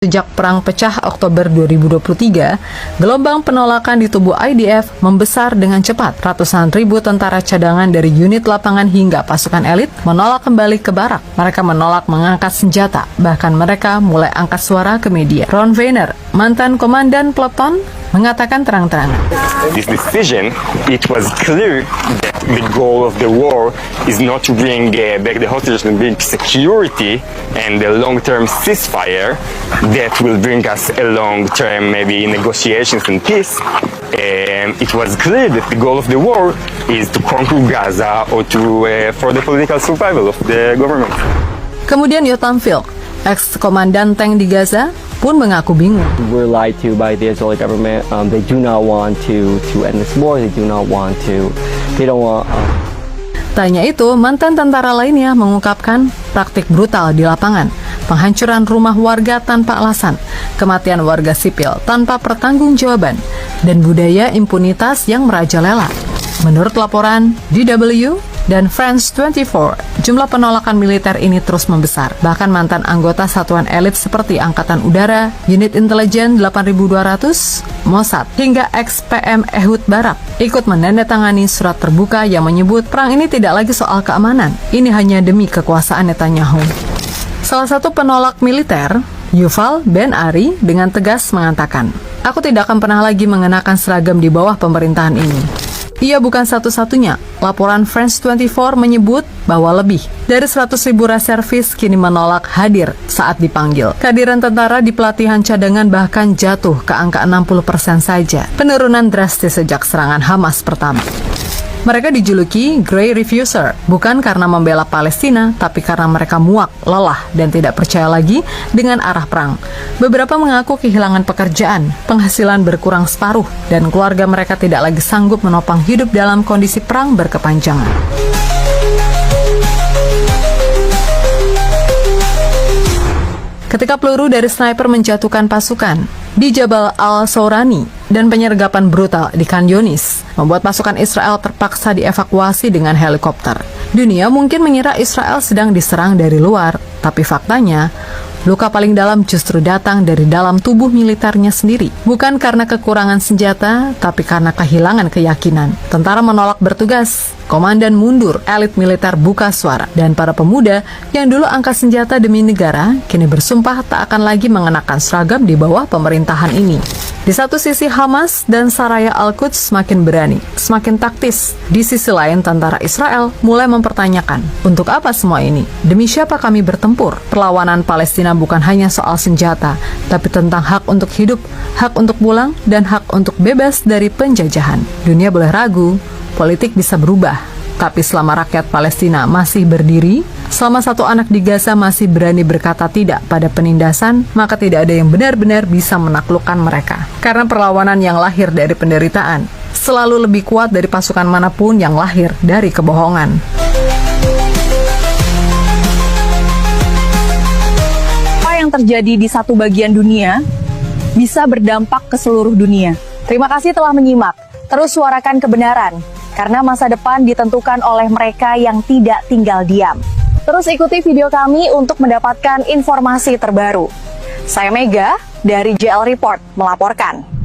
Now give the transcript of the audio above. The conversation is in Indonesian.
Sejak perang pecah Oktober 2023, gelombang penolakan di tubuh IDF membesar dengan cepat. Ratusan ribu tentara cadangan dari unit lapangan hingga pasukan elit menolak kembali ke barak. Mereka menolak mengangkat senjata, bahkan mereka mulai angkat suara ke media. Ron Weiner, mantan komandan peleton, mengatakan terang-terangan. This decision, it was clear that the goal of the war is not to bring back the hostages and bring security and the long-term ceasefire that will bring us a long-term maybe negotiations and peace. It was clear that the goal of the war is to conquer Gaza or to for the political survival of the government. Kemudian Yotam Filk, ex-komandan tank di Gaza, pun mengaku bingung. We're lied to by the Israeli government. They do not want to end this war. They don't want. Tanya itu, mantan tentara lainnya mengungkapkan praktik brutal di lapangan, penghancuran rumah warga tanpa alasan, kematian warga sipil tanpa pertanggungjawaban, dan budaya impunitas yang merajalela. Menurut laporan DW dan France 24, jumlah penolakan militer ini terus membesar. Bahkan mantan anggota satuan elit seperti Angkatan Udara, Unit Intelijen 8200, Mossad, hingga ex-PM Ehud Barak ikut menandatangani surat terbuka yang menyebut perang ini tidak lagi soal keamanan. Ini hanya demi kekuasaan Netanyahu. Salah satu penolak militer, Yuval Ben Ari, dengan tegas mengatakan, "Aku tidak akan pernah lagi mengenakan seragam di bawah pemerintahan ini." Ia bukan satu-satunya. Laporan France 24 menyebut bahwa lebih dari 100.000 reservis kini menolak hadir saat dipanggil. Kehadiran tentara di pelatihan cadangan bahkan jatuh ke angka 60% saja. Penurunan drastis sejak serangan Hamas pertama. Mereka dijuluki Grey Refuser, bukan karena membela Palestina, tapi karena mereka muak, lelah, dan tidak percaya lagi dengan arah perang. Beberapa mengaku kehilangan pekerjaan, penghasilan berkurang separuh, dan keluarga mereka tidak lagi sanggup menopang hidup dalam kondisi perang berkepanjangan. Ketika peluru dari sniper menjatuhkan pasukan di Jabal al-Saurani dan penyergapan brutal di Khan Yunis membuat pasukan Israel terpaksa dievakuasi dengan helikopter. Dunia mungkin mengira Israel sedang diserang dari luar, tapi faktanya luka paling dalam justru datang dari dalam tubuh militernya sendiri. Bukan karena kekurangan senjata, tapi karena kehilangan keyakinan. Tentara menolak bertugas, komandan mundur, elit militer buka suara, dan para pemuda yang dulu angkat senjata demi negara, kini bersumpah tak akan lagi mengenakan seragam di bawah pemerintahan ini. Di satu sisi Hamas dan Saraya Al-Quds semakin berani, semakin taktis. Di sisi lain tentara Israel mulai mempertanyakan, untuk apa semua ini? Demi siapa kami bertempur? Perlawanan Palestina bukan hanya soal senjata, tapi tentang hak untuk hidup, hak untuk pulang, dan hak untuk bebas dari penjajahan. Dunia boleh ragu, politik bisa berubah, tapi selama rakyat Palestina masih berdiri, selama satu anak di Gaza masih berani berkata tidak pada penindasan, maka tidak ada yang benar-benar bisa menaklukkan mereka. Karena perlawanan yang lahir dari penderitaan selalu lebih kuat dari pasukan manapun yang lahir dari kebohongan. Apa yang terjadi di satu bagian dunia bisa berdampak ke seluruh dunia. Terima kasih telah menyimak. Terus suarakan kebenaran, karena masa depan ditentukan oleh mereka yang tidak tinggal diam. Terus ikuti video kami untuk mendapatkan informasi terbaru. Saya Mega dari JL Report melaporkan.